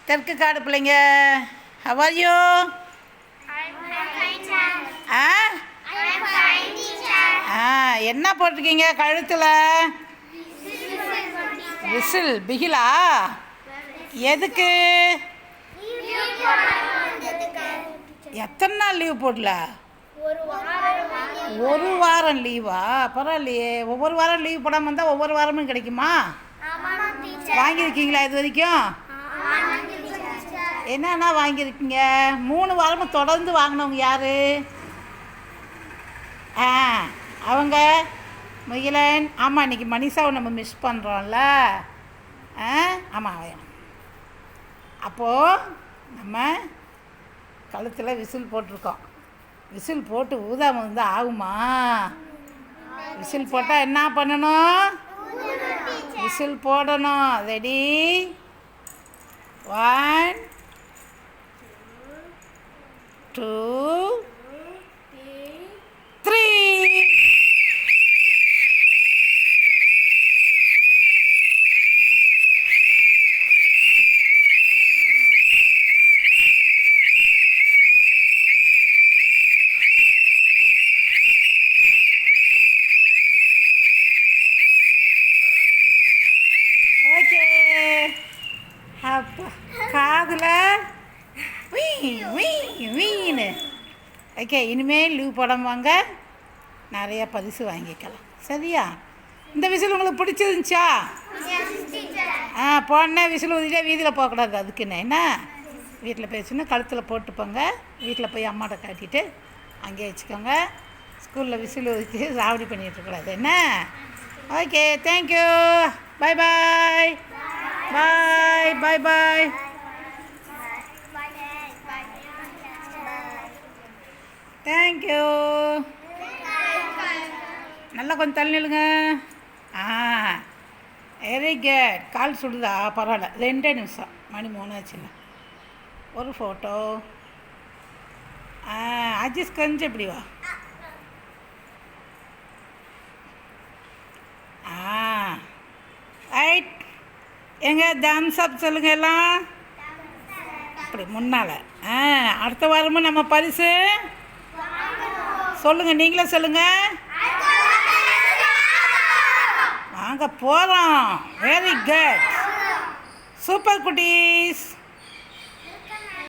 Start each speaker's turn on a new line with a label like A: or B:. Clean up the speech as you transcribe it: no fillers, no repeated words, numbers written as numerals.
A: தெற்கு காடு பிள்ளைங்க, ஹவ் ஆர் யூ? என்ன போட்டிருக்கீங்க கழுத்தில்? விசில் பிகிலா? எதுக்கு? எத்தனை நாள் லீவ் போடல? ஒரு வாரம் லீவா? பரவாயில்லையே. ஒவ்வொரு வாரம் லீவ் போடாமல் இருந்தால் ஒவ்வொரு வாரமும் கிடைக்குமா? வாங்கியிருக்கீங்களா இது வரைக்கும்? என்னென்னா வாங்கியிருக்கீங்க? 3 வாரமும் தொடர்ந்து வாங்கினவங்க யார்? அவங்க முகிலன். ஆமாம், இன்றைக்கி மனிஷாவை நம்ம மிஸ் பண்ணுறோம்ல. ஆமாம். அப்போது நம்ம கழுத்தில் விசில் போட்டிருக்கோம். விசில் போட்டு ஊதாமல் இருந்தால் ஆகுமா? விசில் போட்டால் என்ன பண்ணணும்? விசில் போடணும். ரெடி? 1 2 3. ஓகே. அப்பா காதில் வீணு. ஓகே, இனிமேல் லீவ் போடாமல் வாங்க, நிறையா பரிசு வாங்கிக்கலாம். சரியா? இந்த விசில் உங்களுக்கு பிடிச்சிருந்துச்சா? போனே விசில் ஊதிட்டே வீதியில் போகக்கூடாது. அதுக்குன்னு என்ன, வீட்டில் பேசுன்னு கழுத்தில் போட்டுப்போங்க. வீட்டில் போய் அம்மாட்ட காட்டிட்டு அங்கேயே வச்சுக்கோங்க. ஸ்கூலில் விசில் ஊதிட்டு சாவடி பண்ணிகிட்ருக்கூடாது. என்ன? Okay, thank you. Bye bye. Bye bye bye. Thank you. நல்லா கொஞ்சம் தள்ளி நில்லுங்க. Very good. கால் சுடுதா? பரவாயில்ல, 2 நிமிஷம். மணி 3 ஆச்சுல்ல. ஒரு ஃபோட்டோ. அஜிஸ் கொஞ்சம் எப்படி வா. ரைட். எங்க தம்ஸ் அப் சொல்லுங்க எல்லாம். அப்படி முன்னால். அடுத்த வாரமும் நம்ம பரிசு சொல்லுங்க, நீங்களே சொல்லுங்க. வாங்க போகிறோம். Very good. சூப்பர் குட்டீஸ்.